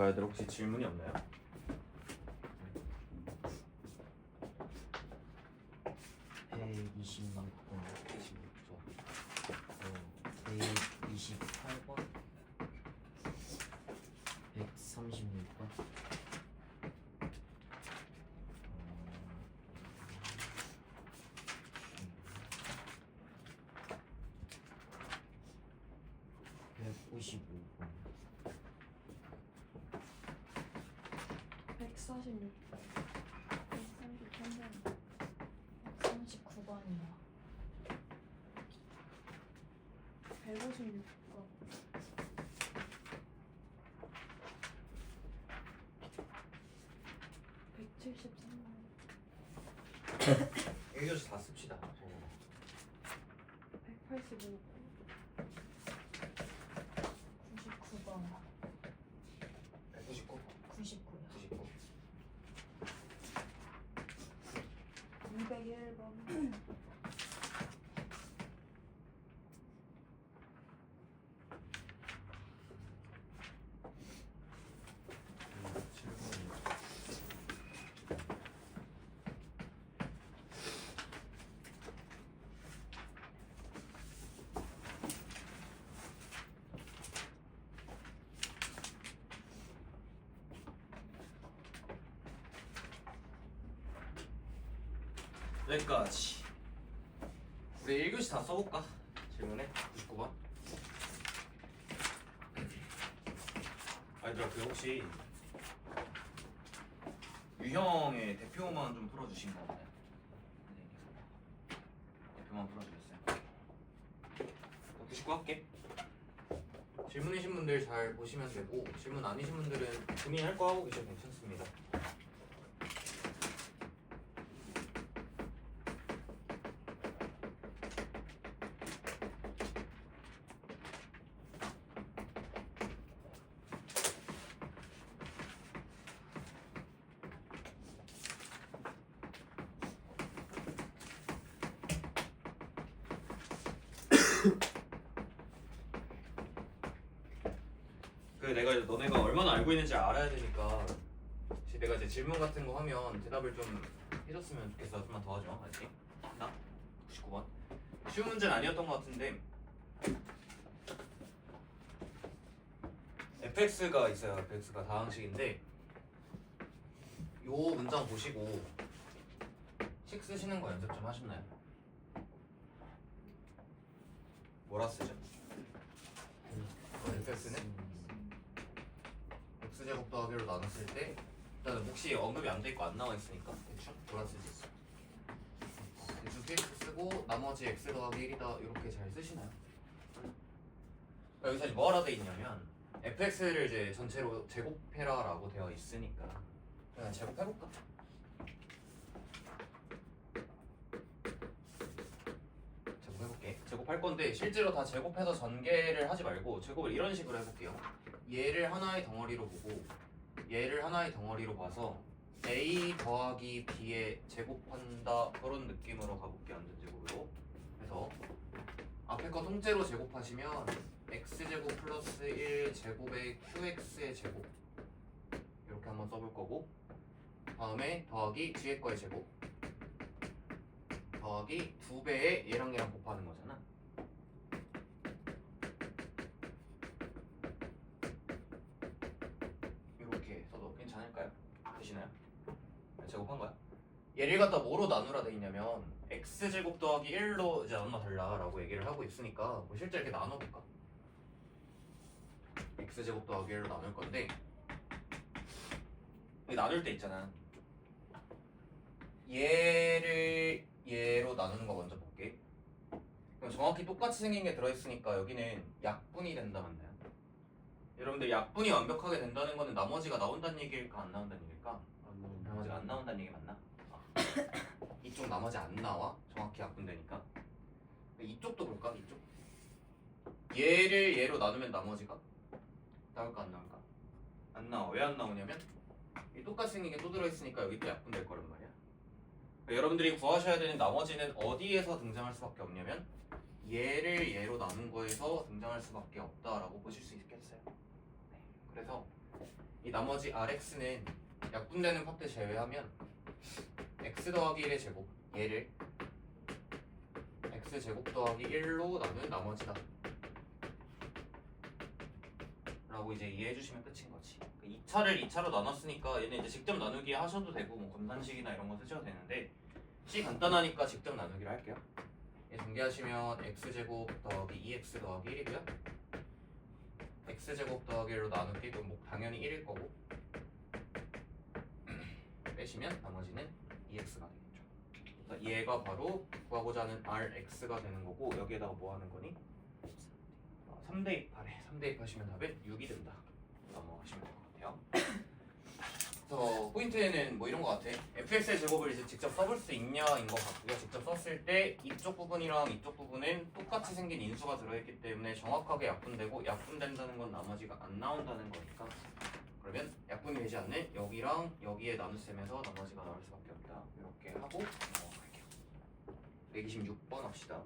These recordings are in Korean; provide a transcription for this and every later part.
잠깐 얘들 혹시 질문이 없나요? 백 26번 128번 136번 155번 146번, 133번, 139번이요. 156번, 173번, 1교시 다 씁시다. 185번, 99번, 199? 99요. 99. 201번, 여기까지. 우리 1교시 다 써볼까? 질문에 99번. 아이들아, 그 혹시 유형의 대표만 좀 풀어주신 거 없나요? 대표만 풀어주겠어요? 99 할게. 질문이신 분들 잘 보시면 되고, 질문 아니신 분들은 본인이 할 거 하고 계셔도 괜찮습니다. 그 내가 이제 너네가 얼마나 알고 있는지 알아야 되니까 혹시 내가 이제 질문 같은 거 하면 대답을 좀 해줬으면 좋겠어. 좀만 더 하죠. 알지? 나 99번. 쉬운 문제는 아니었던 것 같은데 fx가 있어요. fx가 다항식인데 요 문장 보시고 식 쓰시는 거 연습 좀 하셨나요? 뭐라 쓰죠? fx는 x제곱 더하기로 나눴을 때 일단은 혹시 언급이 안 돼 있고 안 나와 있으니까 대충 뭐라 쓰지? 대충 px 쓰고 나머지 x 더하기 1이다 이렇게 잘 쓰시나요? 여기서 이제 뭐라 돼 있냐면 fx를 이제 전체로 제곱해라 라고 되어 있으니까 그냥 제곱해볼까? 제곱해볼게. 제곱할 건데 실제로 다 제곱해서 전개를 하지 말고 제곱을 이런 식으로 해볼게요. 얘를 하나의 덩어리로 보고 얘를 하나의 덩어리로 봐서 a 더하기 b에 제곱한다 그런 느낌으로 가볼게요. 안전제곱으로. 그래서 앞에 거 통째로 제곱하시면 x제곱 플러스 1 제곱의 qx의 제곱 이렇게 한번 써볼 거고 다음에 더하기 뒤에 거의 제곱 더하기 2배의 얘랑 얘랑 곱하는 거잖아. 이렇게 써도 괜찮을까요? 되시나요? 제곱한 거야? 얘를 갖다 뭐로 나누라 돼 있냐면 x제곱 더하기 1로 이제 나눠달라 라고 얘기를 하고 있으니까 뭐 실제 이렇게 나눠볼까? x제곱 더하기 1로 나눌 건데 여기 나눌 때 있잖아. 얘를 얘로 나누는 거 먼저 볼게. 그럼 정확히 똑같이 생긴 게 들어있으니까 여기는 약분이 된다 맞나요? 여러분들 약분이 완벽하게 된다는 거는 나머지가 나온다는 얘기일까 안 나온다는 얘기일까? 나머지가 안 나온다는 얘기 맞나? 이쪽 나머지 안 나와? 정확히 약분되니까. 이쪽도 볼까? 이쪽. 얘를 얘로 나누면 나머지가 나올까 안 나올까? 안 나와. 왜 안 나오냐면 이 똑같이 생긴 게 또 들어있으니까 여기 또 약분될 거란 말이야. 그러니까 여러분들이 구하셔야 되는 나머지는 어디에서 등장할 수밖에 없냐면 얘를 얘로 나눈 거에서 등장할 수밖에 없다라고 보실 수 있겠어요. 네. 그래서 이 나머지 Rx는 약분되는 파트 제외하면 x 더하기 1의 제곱 얘를 x 제곱 더하기 1로 나눈 나머지다 라고 이제 이해해 주시면 끝인 거지. 2차를 2차로 나눴으니까 얘는 이제 직접 나누기 하셔도 되고 뭐 검산식이나 이런 거 쓰셔도 되는데 시 간단하니까 직접 나누기로 할게요. 얘 전개하시면 x제곱 더하기 2x 더하기 1이고요 x제곱 더하기 1로 나누기 그럼 뭐 당연히 1일 거고 빼시면 나머지는 2x가 되겠죠. 그래서 얘가 바로 구하고자 하는 rx가 되는 거고 여기에다가 뭐 하는 거니? 3대입하래. 3대입하시면 답은 6이 된다. 넘어가시면 될 것 같아요. 그래서 포인트는 뭐 이런 거 같아. fx의 제곱을 이제 직접 써볼 수 있냐인 것 같고요. 직접 썼을 때 이쪽 부분이랑 이쪽 부분은 똑같이 생긴 인수가 들어있기 때문에 정확하게 약분되고 약분된다는 건 나머지가 안 나온다는 거니까 그러면 약분이 되지 않는 여기랑 여기에 나눗셈에서 나머지가 나올 수밖에 없다. 이렇게 하고 넘어갈게요. 126번 합시다.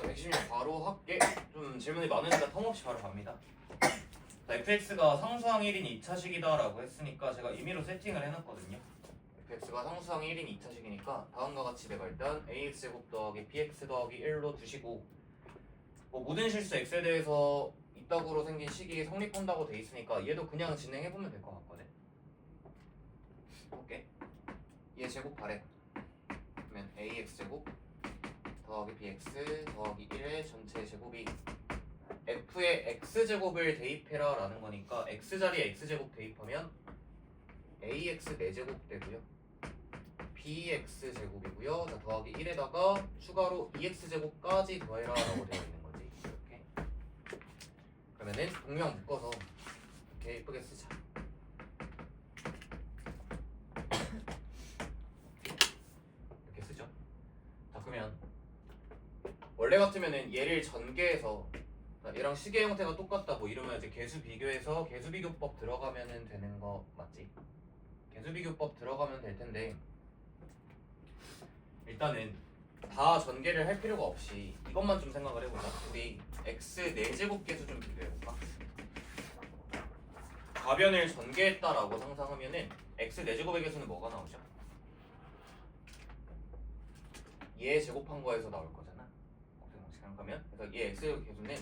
핵심이 바로 할게. 좀 질문이 많으니까 텀없이 바로 갑니다. 자, fx가 상수항 1인 2차식이다 라고 했으니까 제가 임의로 세팅을 해놨거든요. fx가 상수항 1인 2차식이니까 다음과 같이 내가 일단 ax제곱 더하기 bx 더하기 1로 두시고 뭐 모든 실수 x에 대해서 이따구로 생긴 식이 성립한다고 돼 있으니까 얘도 그냥 진행해보면 될 것 같거든. 볼게. 얘 제곱하래. 그러면 ax제곱 더하기 bx 더하기 1의 전체 제곱이 f에 x제곱을 대입해라 라는 거니까 x자리에 x제곱 대입하면 ax 4제곱 되고요 bx제곱이고요 자, 더하기 1에다가 추가로 2x제곱까지 더해라 라고 되어 있는 거지. 이렇게 그러면은 동명 묶어서 이렇게 예쁘게 쓰자. 이렇게 쓰죠. 자, 그러면 원래 같으면은 얘를 전개해서 얘랑 시계 형태가 똑같다 뭐 이러면 이제 개수 비교해서 개수 비교법 들어가면은 되는 거 맞지? 개수 비교법 들어가면 될 텐데 일단은 다 전개를 할 필요가 없이 이것만 좀 생각을 해보자. 우리 x 4제곱 개수 좀 비교해볼까? 가변을 전개했다라고 상상하면은 x 4제곱의 개수는 뭐가 나오죠? 얘 제곱한 거에서 나올 거잖아. 생각하면 그래서 이 x의 개수는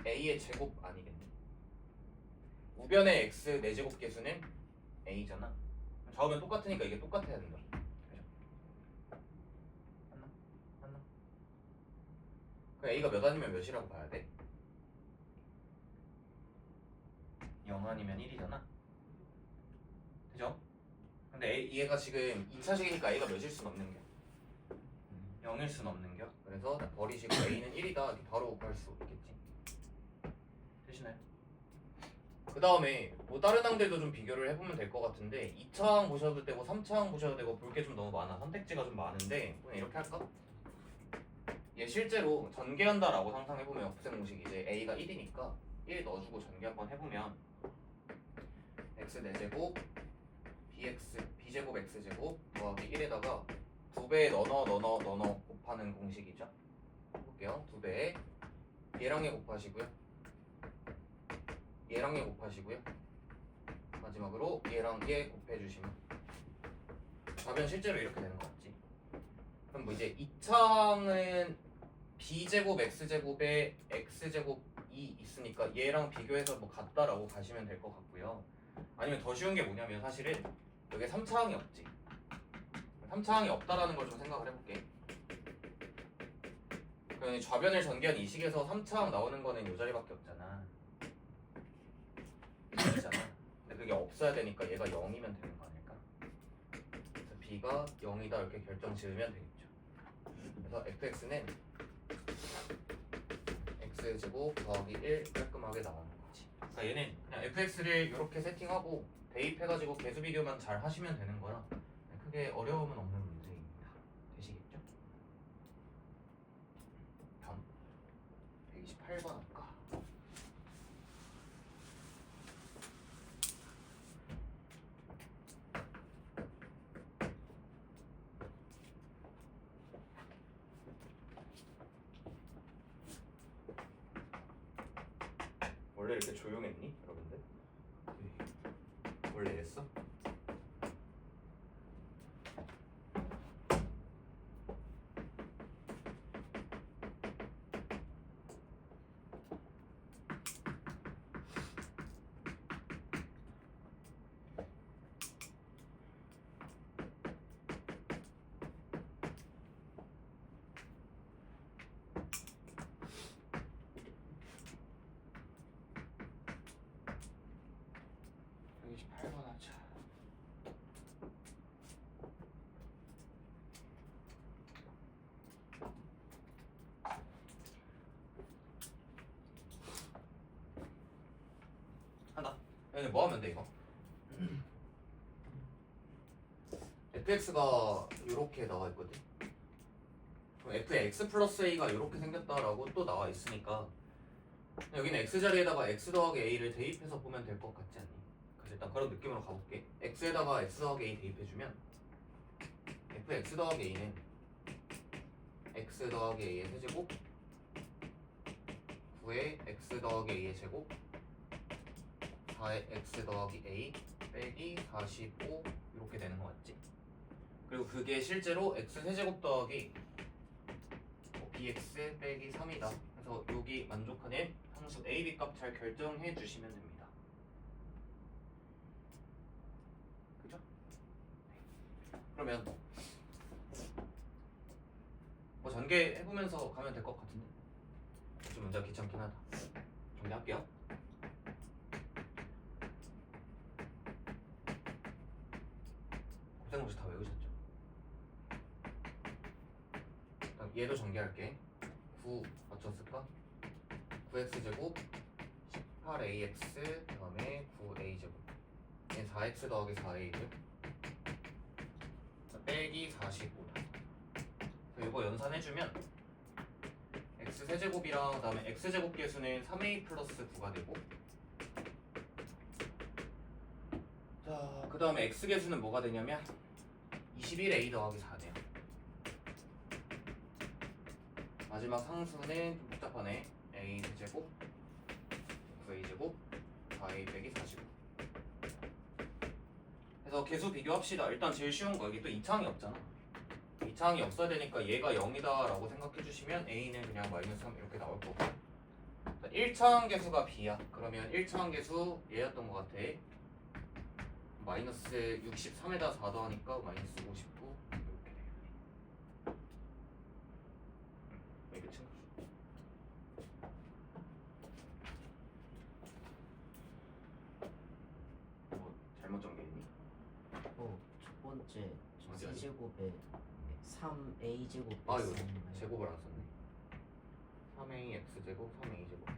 a의 제곱 아니겠니? 우변의 x 4제곱 개수는 a잖아. 좌우면 똑같으니까 이게 똑같아야 된다. 그죠? 맞나? 맞나? 그 a가 몇 아니면 몇이라고 봐야 돼? 0 아니면 1이잖아. 그죠? 근데 얘가 지금 2차식이니까 a가 몇일 순 없는 게 0일 순 없는 겨. 그래서 버리시고 a는 1이다 이렇게 바로 구할 수 있겠지. 되시나요? 그 다음에 뭐 다른 항들도 좀 비교를 해보면 될 것 같은데 2차항 보셔도 되고 3차항 보셔도 되고 볼 게 좀 너무 많아. 선택지가 좀 많은데 그냥 이렇게 할까? 얘 실제로 전개한다라고 상상해보면 F생 공식이 이제 a가 1이니까 1 넣어주고 전개 한번 해보면 x 4제곱 b제곱 x제곱 더하기 1에다가 2배 넣어 곱하는 공식이죠. 볼게요. 2배에 얘랑 얘 곱하시고요. 얘랑 얘 곱하시고요. 마지막으로 얘랑 얘 곱해주시면 답은 실제로 이렇게 되는 거 같지. 그럼 뭐 이제 2차항은 b제곱 x제곱에 x제곱이 있으니까 얘랑 비교해서 뭐 같다라고 가시면 될 것 같고요. 아니면 더 쉬운 게 뭐냐면 사실은 여기 3차항이 없지. 3차항이 없다라는 걸 좀 생각을 해볼게. 그러면 좌변을 전개한 이 식에서 3차항 나오는 거는 이 자리밖에 없잖아. 있잖아. 근데 그게 없어야 되니까 얘가 0이면 되는 거 아닐까? 그래서 b가 0이다 이렇게 결정 지으면 되겠죠. 그래서 fx는 x제곱 더하기 1 깔끔하게 나오는 거지. 그러니까 얘는 그냥 fx를 이렇게 세팅하고 대입해가지고 계수 비교만 잘 하시면 되는 거라 크게 어려움은 없는 문제입니다. 되시겠죠? 다음 128번 할까? 원래 이렇게 조용했니? 여러분들? 원래 이랬어? 하자. 하나. 얘네 뭐 하면 돼 이거? fx가 이렇게 나와 있거든. 그럼 fx 플러스 a가 이렇게 생겼다라고 또 나와 있으니까 여기는 x 자리에다가 x 더하기 a를 대입해서 보면 될 것 같지 않니? 그래서 일단 그런 느낌으로 가볼게. x에다가 x 더하기 a 대입해주면 fx 더하기 a는 x 더하기 a의 세제곱 9의 x 더하기 a의 제곱 4의 x 더하기 a 빼기 45 이렇게 되는 거 맞지? 그리고 그게 실제로 x 세제곱 더하기 bx 빼기 3이다. 그래서 여기 만족하는 함수 a, b 값 잘 결정해 주시면 됩니다. 그죠? 그러면 뭐 전개 해보면서 가면 될 것 같은데 좀 문제가 귀찮긴 하다. 정리할게요. 고생 혹시 다 외우셨죠? 일단 얘도 전개할게. 9 맞췄을까? 9x제곱 18ax 그다음에 9a제곱 얘는 4x 더하기 4a를 빼기 45다. 이거 연산해주면 x 세제곱이랑 그다음에 x제곱 계수는 3a 플러스 9가 되고 자 그다음에 x 계수는 뭐가 되냐면 21a 더하기 4네요. 마지막 상수는 좀 복잡하네. a 세제곱 9a제곱 4a 빼기 45. 그래서 계수 비교합시다. 일단 제일 쉬운 거 여기 또 2차항이 없잖아. 2차항이 없어야 되니까 얘가 0이다 라고 생각해 주시면 a는 그냥 마이너스 3 이렇게 나올 거고 1차항 계수가 b야. 그러면 1차항 계수 얘였던 것 같아. 마이너스 63에다 4 더하니까 마이너스 59 이렇게 되겠네. 이게 친구 뭐 잘못 전개했니? 첫 번째 어디, 어디? 세제곱에 3a 제곱 아 이거 제곱을 안 썼네. 3a x제곱 3a 제곱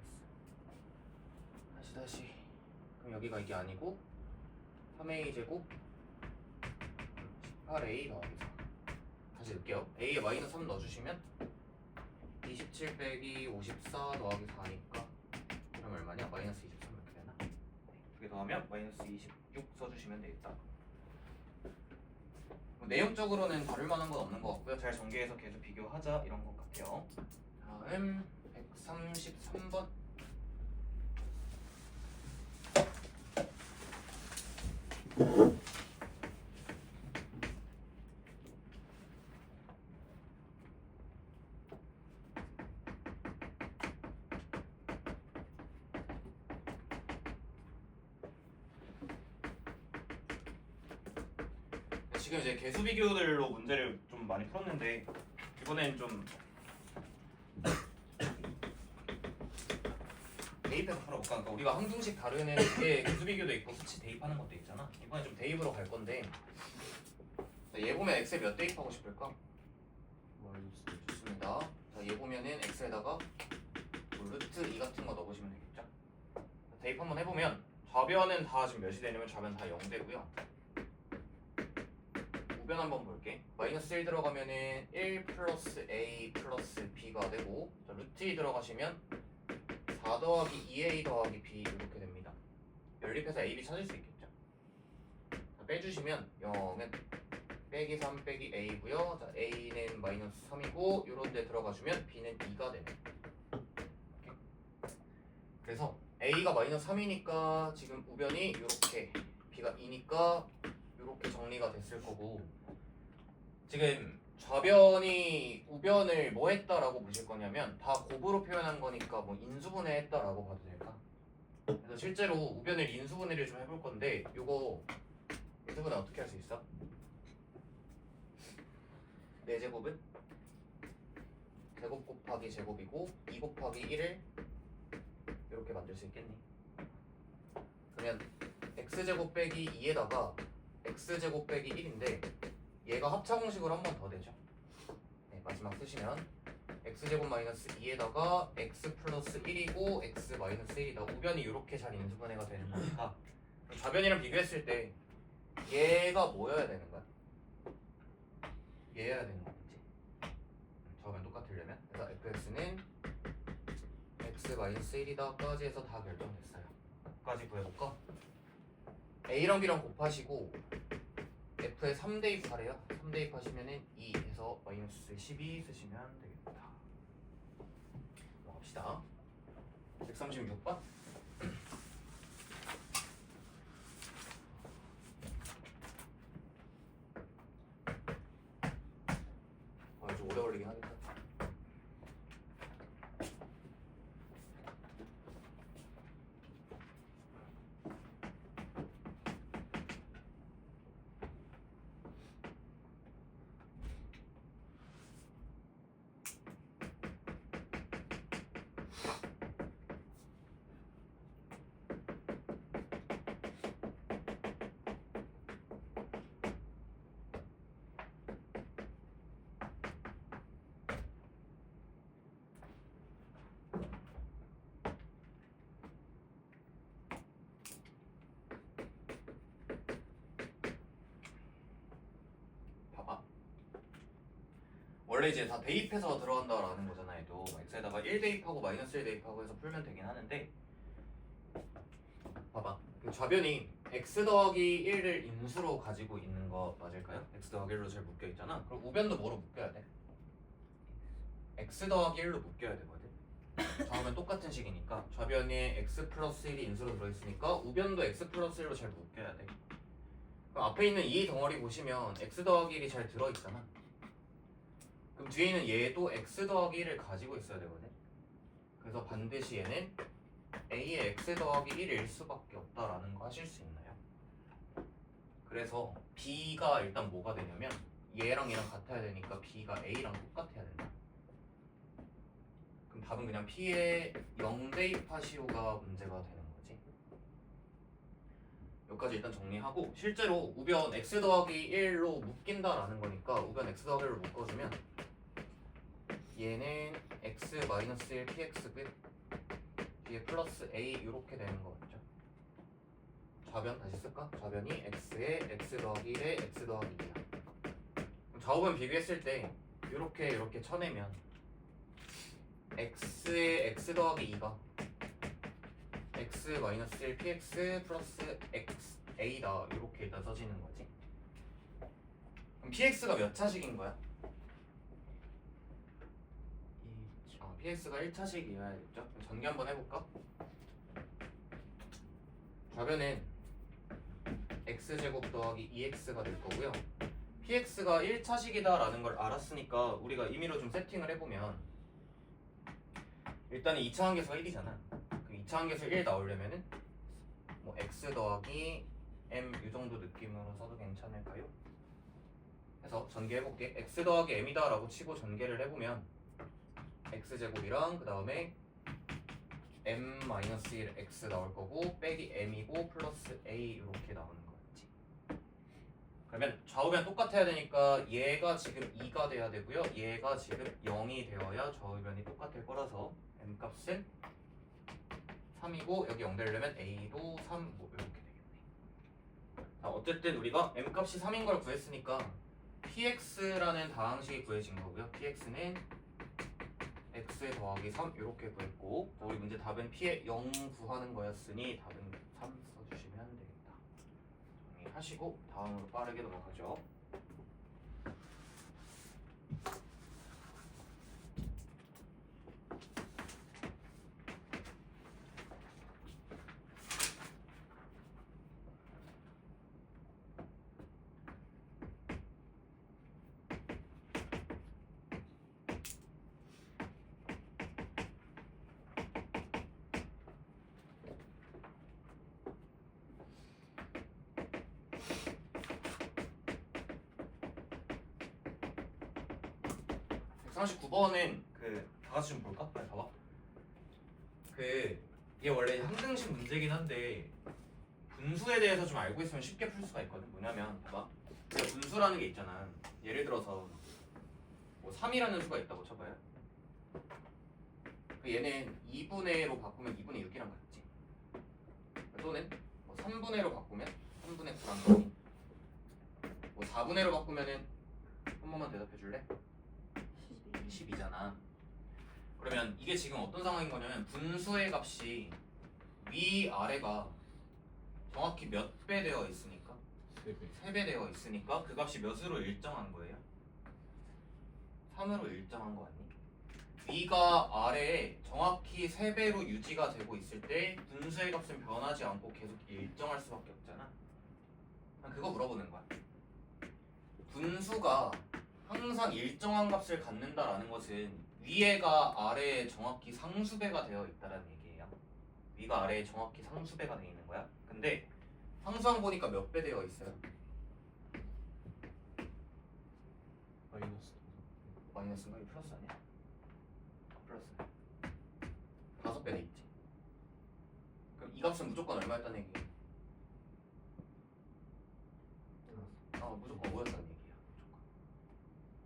x 다시 그럼 여기가 이게 아니고 3a 제곱 18a 더하기 4 다시 넣을게요. a에 마이너스 3 넣어주시면 27 빼기 54 더하기 4니까 그럼 얼마냐? 마이너스 23 이렇게 되나? 네, 두 개 더하면 마이너스 26 써주시면 되겠다. 뭐 내용적으로는 다룰 만한 건 없는 것 같고요. 잘 전개해서 계속 비교하자 이런 것 같아요. 다음 133번. 지금 이제 계수 비교들로 문제를 좀 많이 풀었는데 이번엔 좀 대입해서 풀어볼까? 그러니까 우리가 항등식 다루는 게 계수 비교도 있고 수치 대입하는 것도 있잖아. 이번엔 좀 대입으로 갈 건데 얘 보면 x에 몇 대입하고 싶을까? 좋습니다. 자, 얘 보면은 x에다가 뭐 루트 2 같은 거 넣어보시면 되겠죠? 대입 한번 해보면 좌변은 다 지금 몇이 되냐면 좌변 다 0 되고요. 우변 한번 볼게. 마이너스 1 들어가면은 1 플러스 A 플러스 B가 되고, 자, 루트 2 들어가시면 4 더하기 2A 더하기 B 이렇게 됩니다. 연립해서 A, B 찾을 수 있겠죠. 자, 빼주시면 0은 빼기 3 빼기 A고요. 자, A는 마이너스 3이고 요런 데 들어가주면 B는 2가 되네. 그래서 A가 마이너스 3이니까 지금 우변이 이렇게, B가 2니까 이렇게 정리가 됐을 거고, 지금 좌변이 우변을 뭐 했다라고 보실 거냐면 다 곱으로 표현한 거니까 뭐 인수분해 했다라고 봐도 될까? 그래서 실제로 우변을 인수분해를 좀 해볼 건데, 요거 인수분해 어떻게 할 수 있어? 4제곱은 제곱 곱하기 제곱이고 2 곱하기 1을 이렇게 만들 수 있겠니? 그러면 x제곱 빼기 2에다가 x제곱 빼기 1인데 얘가 합차공식으로 한 번 더 되죠. 네, 마지막 쓰시면 x제곱 마이너스 2에다가 x 플러스 1이고 x 마이너스 1이다. 우변이 이렇게 잘 인수분해가 되는 거니까 좌변이랑 비교했을 때 얘가 뭐여야 되는 거야? 얘여야 되는 거겠지. 좌변 똑같으려면. 그래서 fx는 x 마이너스 1이다까지 해서 다 결정됐어요. 까지 구해볼까? a랑 b랑 곱하시고 f에 3 대입하래요. 3 대입하시면은 2 해서 마이너스 12 쓰시면 되겠다. 넘어갑시다. 136번. 좀 오래 걸리긴 하겠다. 원래 이제 다 대입해서 들어간다라는 거잖아요. 또 x에다가 1 대입하고 마이너스 1 대입하고 해서 풀면 되긴 하는데, 봐봐. 그 좌변이 x 더하기 1을 인수로 가지고 있는 거 맞을까요? x 더하기 1로 잘 묶여 있잖아. 그럼 우변도 뭐로 묶여야 돼? x 더하기 1로 묶여야 되거든. 좌우변 똑같은 식이니까 좌변이 x 플러스 1이 인수로 들어있으니까 우변도 x 플러스 1로 잘 묶여야 돼. 그럼 앞에 있는 이 덩어리 보시면 x 더하기 1이 잘 들어있잖아. 그럼 뒤에 있는 얘도 x 더하기 1을 가지고 있어야 되거든. 그래서 반드시 얘는 a의 x 더하기 1일 수밖에 없다라는 거 하실 수 있나요? 그래서 b가 일단 뭐가 되냐면 얘랑 얘랑 같아야 되니까 b가 a랑 똑같아야 된다. 그럼 답은 그냥 p에 0 대입하시오가 문제가 되는 거지. 여기까지 일단 정리하고, 실제로 우변 x 더하기 1로 묶인다라는 거니까 우변 x 더하기 1로 묶어주면 얘는 x 마이너스 1 px 끝 뒤에 플러스 a 이렇게 되는 거 같죠? 좌변 다시 쓸까? 좌변이 x에 x 더하기 1에 x 더하기 2야. 좌우변 비교했을 때 이렇게 쳐내면 x에 x 더하기 2가 x 마이너스 1 px 플러스 x a다 이렇게 일단 써지는 거지. 그럼 px가 몇 차식인 거야? px가 1차식이어야겠죠? 그럼 전개 한번 해볼까? 좌변은 x제곱 더하기 2x가 될 거고요. px가 1차식이다 라는 걸 알았으니까 우리가 임의로 좀 세팅을 해보면, 일단은 2차 함계수가 1이잖아. 그 2차 함계수 1 나오려면은 뭐 x 더하기 m 이 정도 느낌으로 써도 괜찮을까요? 해서 전개해볼게. x 더하기 m이다 라고 치고 전개를 해보면 x제곱이랑 그 다음에 m-1 x 나올 거고 빼기 m이고 플러스 a 이렇게 나오는 거였지. 그러면 좌우변 똑같아야 되니까 얘가 지금 2가 돼야 되고요, 얘가 지금 0이 되어야 좌우변이 똑같을 거라서 m 값은 3이고 여기 0 되려면 a도 3 뭐 이렇게 되겠네. 자, 어쨌든 우리가 m 값이 3인 걸 구했으니까 px라는 다항식이 구해진 거고요. px는 x 더하기 3 이렇게 구했고, 자, 우리 문제 답은 p의 0 구하는 거였으니 답은 3 써주시면 되겠다. 정리하시고 다음으로 빠르게 넘어가죠. 자, 139번은 다 같이 좀 볼까? 빨리 봐봐. 이게 원래 항등식 문제긴 한데 분수에 대해서 좀 알고 있으면 쉽게 풀 수가 있거든. 뭐냐면 봐봐. 우리가 분수라는 게 있잖아. 예를 들어서 뭐 3이라는 수가 있다고 쳐봐요. 얘는 2분의로 바꾸면 2분의 6이랑 같지. 또는 뭐 3분의로 바꾸면 3분의 9랑 같니? 뭐 4분의로 바꾸면은 한 번만 대답해 줄래? 12잖아. 그러면 이게 지금 어떤 상황인 거냐면 분수의 값이 위 아래가 정확히 몇 배 되어 있으니까 3배 되어 있으니까 그 값이 몇으로 일정한 거예요? 3으로 일정한 거 아니? 위가 아래에 정확히 3배로 유지가 되고 있을 때 분수의 값은 변하지 않고 계속 일정할 수밖에 없잖아. 그냥 그거 물어보는 거야. 분수가 항상 일정한 값을 갖는다라는 것은 위에가 아래에 정확히 상수배가 되어 있다라는 얘기예요. 위가 아래에 정확히 상수배가 되어 있는 거야. 근데 상수항 보니까 몇 배 되어 있어요? 마이너스인가? 이거 플러스 아니야? 플러스 5배 돼 있지. 그럼 이 값은 무조건 얼마였다는 얘기예요? 무조건 5였다는 얘기야.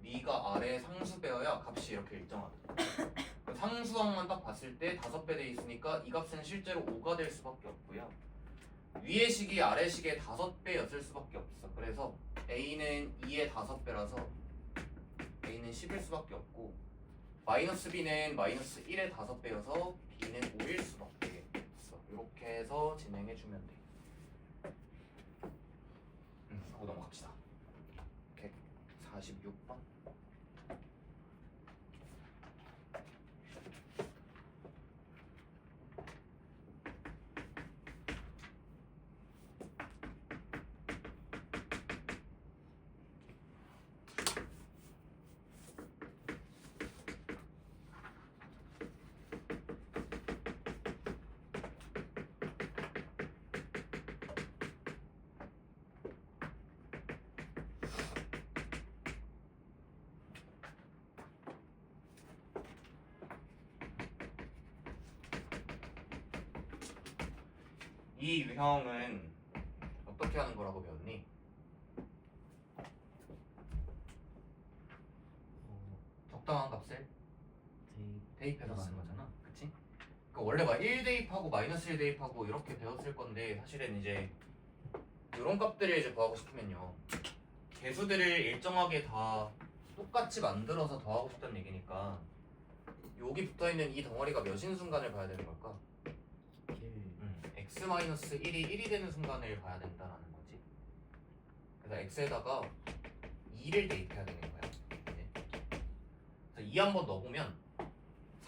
위가 아래 상수배여야 값이 이렇게 일정하다. 상수항만 딱 봤을 때 5배 돼 있으니까 이 값은 실제로 5가 될 수밖에 없고요. 위의 식이 아래 식의 5배였을 수밖에 없어. 그래서 a는 2의 5배라서 a는 10일 수밖에 없고, 마이너스 b는 마이너스 1의 5배여서 b는 5일 수밖에 없어. 이렇게 해서 진행해주면 돼. 하고 넘어갑시다. 146번. 이 유형은 어떻게 하는 거라고 배웠니? 적당한 값을 대입해서 쓰는 거잖아. 그치? 그러니까 원래 막 1 대입하고 마이너스 1 대입하고 이렇게 배웠을 건데, 사실은 이제 이런 값들을 이제 구하고 싶으면요, 개수들을 일정하게 다 똑같이 만들어서 더하고 싶다는 얘기니까 여기 붙어있는 이 덩어리가 몇인 순간을 봐야 되는 걸까? x-1이 1이 되는 순간을 봐야 된다라는 거지. 그래서 x에다가 2를 대입해야 되는 거야. 네. 그래서 2 한번 넣어보면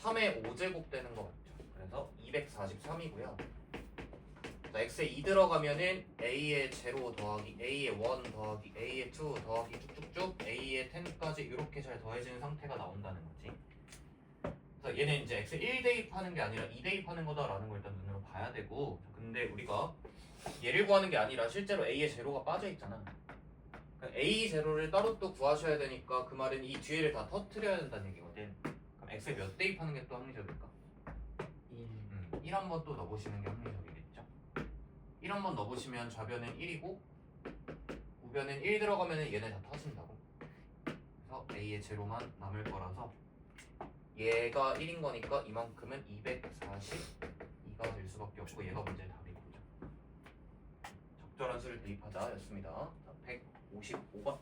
3의 5제곱 되는 거 같죠. 그래서 243이고요. 자, x에 2 들어가면은 a의 0 더하기 a의 1 더하기 a의 2 더하기 쭉쭉쭉 a의 10까지 이렇게 잘 더해지는 상태가 나온다는 거지. 그래서 얘는 이제 x 1 대입하는 게 아니라 2 대입하는 거다라는 걸 일단 눈으로 봐야 되고, 근데 우리가 얘를 구하는 게 아니라 실제로 a의 제로가 빠져 있잖아. 그러니까 a 제로를 따로 또 구하셔야 되니까 그 말은 이 뒤에를 다 터트려야 된다는 얘기거든. 그럼 x에 몇 대입하는 게 또 합리적일까? 1 한번 또 넣어보시는 게 합리적이겠죠. 1 한번 넣어보시면 좌변은 1이고 우변은 1 들어가면 얘네 다 터진다고. 그래서 a의 제로만 남을 거라서 얘가 1인 거니까 이만큼은 242가 없다 될 수밖에 없고 얘가 문제의 답이겠죠. 적절한 수를 대입하자 였습니다. 155번.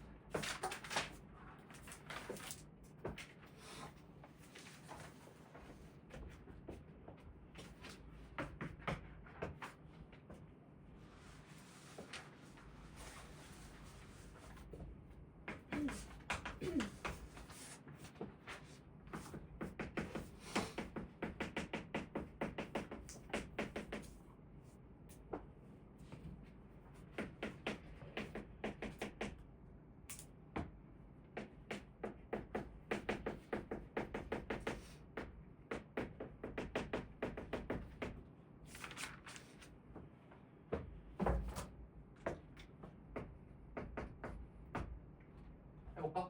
해볼까?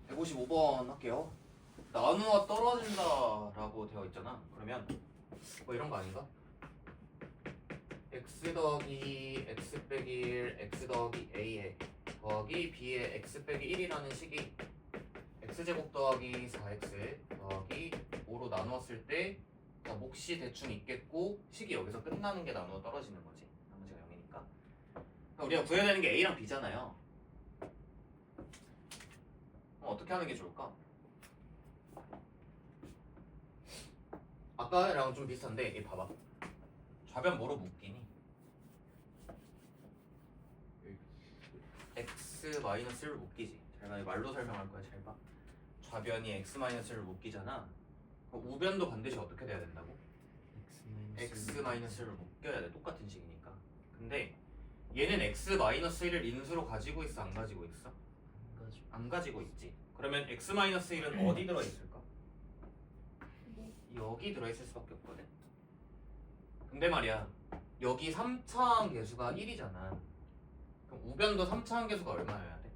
(155번) 할게요. 나누어 떨어진다 라고 되어 있잖아. 그러면 뭐 이런 거 아닌가? x 더하기 x 빼기 1 x 더하기 a에 더하기 b에 x 빼기 1이라는 식이 x제곱 더하기 4x 더하기 5로 나누었을 때 몫이 대충 있겠고 식이 여기서 끝나는 게 나누어 떨어지는 거지. 나머지가 0이니까. 그러니까 우리가 구해야 되는 게 a랑 b잖아요. 어떻게 하는 게 좋을까? 아까랑 좀 비슷한데, 얘 봐봐. 좌변 뭐로 묶이니? x-를 묶이지. 잘 봐. 말로 설명할 거야. 잘 봐. 좌변이 x-를 묶이잖아. 그럼 우변도 반드시 어떻게 돼야 된다고? x-를 묶여야 돼. 똑같은 식이니까. 근데 얘는 x-1을 인수로 가지고 있어? 안 가지고 있어? 안 가지고 있지. 그러면 x-1은 어디 들어있을까? 여기 들어있을 수밖에 없거든. 근데 말이야, 여기 3차항 계수가 1이잖아. 그럼 우변도 3차항 계수가 얼마여야 돼?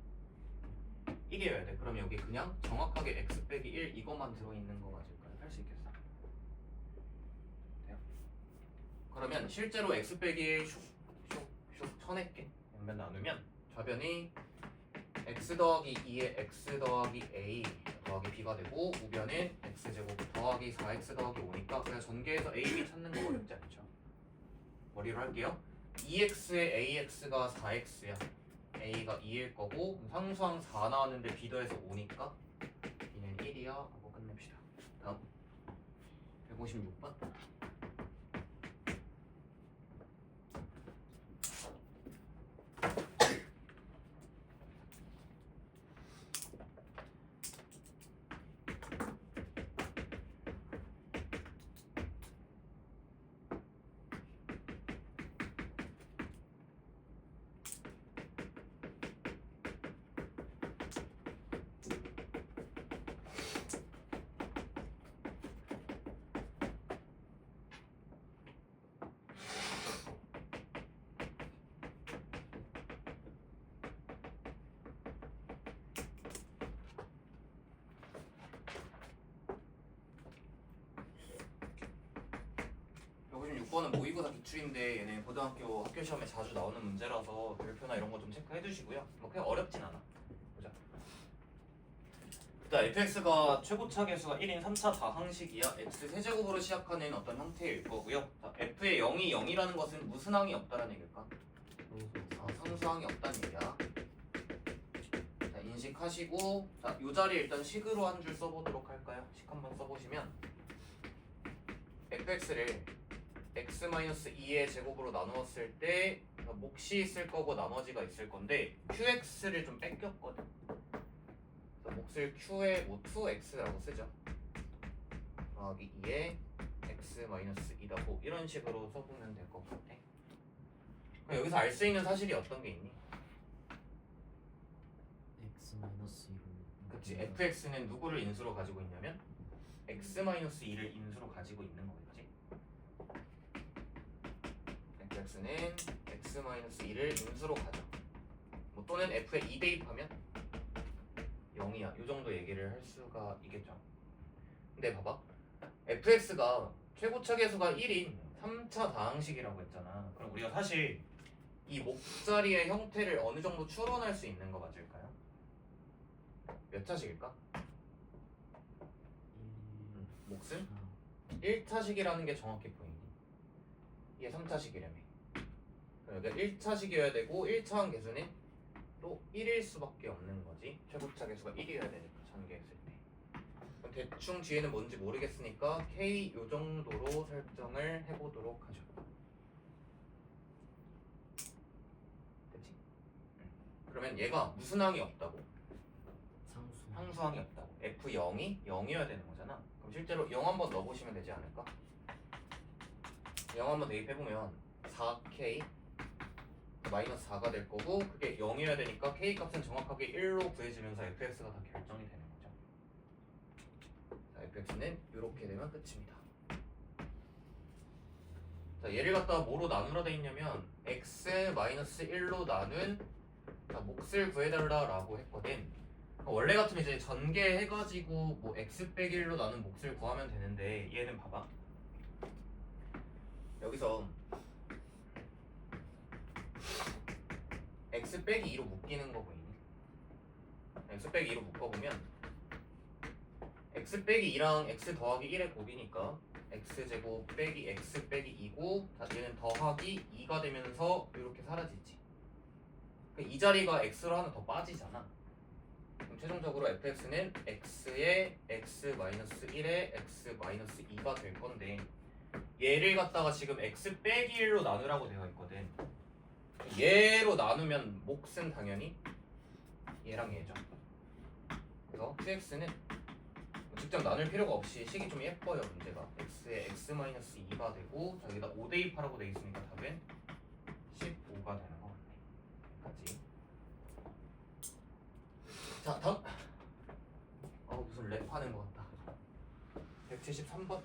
1이어야 돼. 그럼 여기 그냥 정확하게 x 빼기 1 이것만 들어있는 거 맞을까요? 할 수 있겠어? 돼요? 그러면 실제로 x 빼기 1 슉슉슉 쳐낼게. 양변 나누면 좌변이 x 더하기 2에 x 더하기 a 더하기 b가 되고 우변은 x제곱 더하기 4x 더하기 5니까 그냥 전개해서 a, b 찾는 거 어렵지 않죠? 머리로 할게요. 2x에 ax가 4x야. a가 2일 거고 상수항 4 나왔는데 b 더해서 5니까 b는 1이야 하고 끝냅시다. 다음 156번. 는 모의고사 기출인데 얘네 고등학교 학교 시험에 자주 나오는 문제라서 별표나 이런 거 좀 체크해 두시고요. 뭐 그냥 어렵진 않아. 보자. 일단 fx가 최고차 계수가 1인 3차 다항식이야. x 세제곱으로 시작하는 어떤 형태일 거고요. 자, f의 0이 0이라는 것은 무슨 항이 없다는 얘기일까? 상수항이 없다는 얘기야. 자, 인식하시고 자, 이 자리에 일단 식으로 한 줄 써보도록 할까요? 식 한번 써보시면 fx를 x-2의 제곱으로 나누었을 때 몫이 있을 거고 나머지가 있을 건데 qx를 좀 뺏겼거든. 그래서 몫을 q에 뭐 2x라고 쓰죠. 더하기 2에 x-2다고 이런 식으로 써보면 될 것 같아. 그럼 여기서 알 수 있는 사실이 어떤 게 있니? x-1을 그치. fx는 누구를 인수로 가지고 있냐면 x-2를 인수로 가지고 있는 거겠지. fx는 x-2를 인수로 가져. 뭐 또는 f에 2 대입하면 0이야. 이 정도 얘기를 할 수가 있겠죠. 근데 봐봐. fx가 최고차 계수가 1인 3차 다항식이라고 했잖아. 그럼 우리가 사실 이 목자리의 형태를 어느 정도 추론할 수 있는 거 맞을까요? 몇 차식일까? 몫은 아, 1차식이라는 게 정확히 보이니? 이게 3차식이라며. 그러니까 1차식이어야 되고 1차항 계수는 또 1일 수밖에 없는 거지. 최고차 계수가 1이어야 되니까 전개했을 때. 그럼 대충 뒤에는 뭔지 모르겠으니까 K 요 정도로 설정을 해보도록 하죠. 됐지? 그러면 얘가 무슨 항이 없다고? 상수. 상수항이 없다고. F0이 0이어야 되는 거잖아. 그럼 실제로 0 한번 넣어보시면 되지 않을까? 0 한번 대입해보면 4K 마이너스 4가 될 거고 그게 0이어야 되니까 K 값은 정확하게 1로 구해지면서 fx가 다 결정이 되는 거죠. 자, fx는 이렇게 되면 끝입니다. 자, 얘를 갖다가 뭐로 나누라 돼 있냐면 x-1로 나눈 자, 몫을 구해달라 라고 했거든. 원래 같으면 이제 전개해가지고 뭐 x 빼기 1로 나눈 몫을 구하면 되는데 얘는 봐봐. 여기서 x 빼기 2로 묶이는 거 보이니? x 빼기 2로 묶어보면 x 빼기 2랑 x 더하기 1의 곱이니까 x제곱 빼기 x 빼기 2고 얘는 더하기 2가 되면서 이렇게 사라지지. 이 자리가 x로 하나 더 빠지잖아. 그럼 최종적으로 fx는 x의 x-1의 x-2가 될 건데 얘를 갖다가 지금 x 빼기 1로 나누라고 되어 있거든. 얘로 나누면 몫은 당연히 얘랑 얘죠. 그래서 qx는 직접 나눌 필요가 없이 식이 좀 예뻐요. 문제가 x의 x-2가 되고 자, 여기다 5 대입하라고 돼 있으니까 답은 15가 되는 거 같네. 맞지? 자, 다음. 무슨 랩 하는 것 같다. 173번.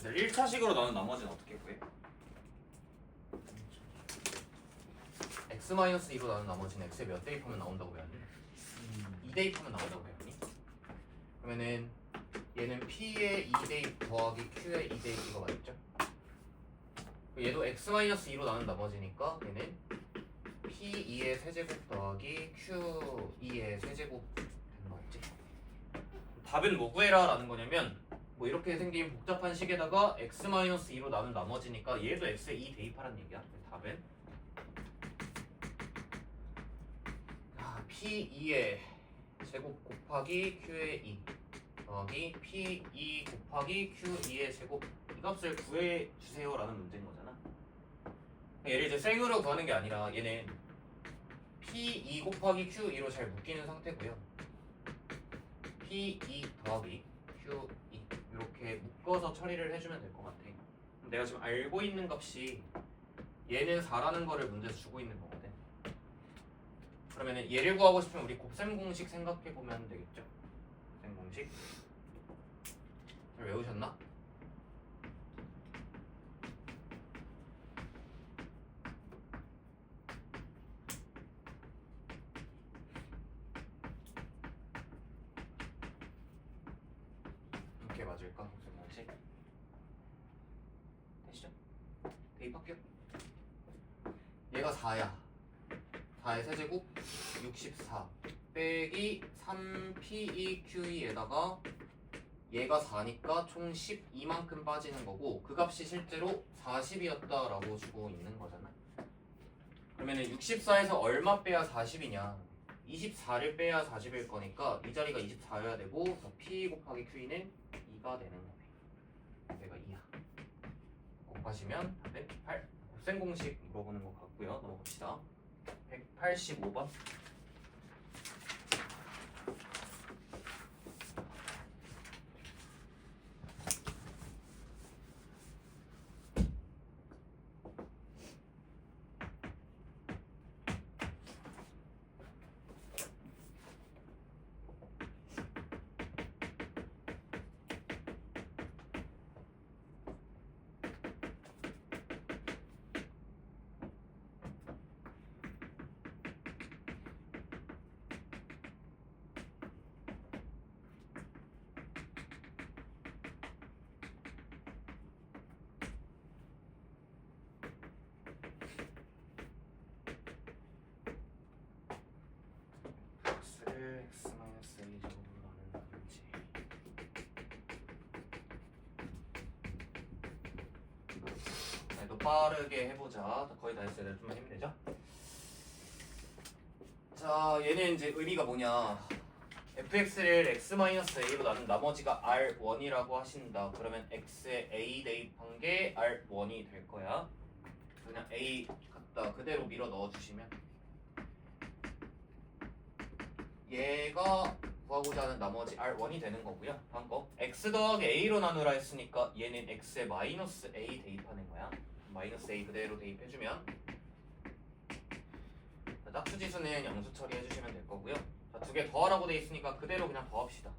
네, 1차식으로 나눈 나머지는 어떻게 구해? x-2로 나눈 나머지는 x에 몇 대입하면 나온다고 배웠니? 2 대입하면 나온다고 배웠니? 그러면은 얘는 p에 2 대입 더하기 q에 2 대입이가 맞죠? 얘도 x-2로 나눈 나머지니까 얘는 p2의 세제곱 더하기 q2의 세제곱 되는 거 맞지? 답은 뭐 구해라 라는 거냐면 뭐 이렇게 생긴 복잡한 식에다가 x-2로 나눈 나머지니까 얘도 x에 2 대입하라는 얘기야. 답은 p2의 제곱 곱하기 q의 2 더하기 p2 곱하기 q2의 제곱 이 값을 구해주세요 라는 문제인 거잖아. 얘를 이제 생으로 구하는 게 아니라 얘는 p2 곱하기 q2로 잘 묶이는 상태고요. p2 더하기 q2 이렇게 묶어서 처리를 해주면 될 것 같아. 내가 지금 알고 있는 값이 얘는 4라는 거를 문제에서 주고 있는 거거든. 그러면은 얘를 구하고 싶으면 우리 곱셈 공식 생각해 보면 되겠죠. 곱셈 공식 잘 외우셨나? 이렇게 맞을까? 곱셈 공식 되시죠? 대입할게요. 얘가 4야. 4의 세제곱 64 빼기 3PEQE에다가 얘가 4니까 총 12만큼 빠지는 거고 그 값이 실제로 40이었다라고 주고 있는 거잖아. 그러면은 64에서 얼마 빼야 40이냐? 24를 빼야 40일 거니까 이 자리가 24여야 되고 P 곱하기 Q는 2가 되는 거네. 얘가 2야. 곱하시면 답은 8. 곱셈 공식 물어보는 것 같고요. 넘어갑시다. 185번. x를 x-a제곱으로 나눈다든지. 네, 또 빠르게 해보자. 거의 다 했어요. 좀만 힘내죠. 자, 얘는 이제 의미가 뭐냐? fx를 x-a로 나눈 나머지가 r1이라고 하신다. 그러면 x에 a 대입한 게 r1이 될 거야. 그냥 a 갖다 그대로 밀어 넣어주시면 얘가 구하고자 하는 나머지 r1이 되는 거고요. 다음 거 x 더하기 a로 나누라 했으니까 얘는 x에 마이너스 a 대입하는 거야. 마이너스 a 그대로 대입해주면 짝수지수는 양수 처리해주시면 될 거고요. 자, 두 개 더하라고 돼 있으니까 그대로 그냥 더합시다.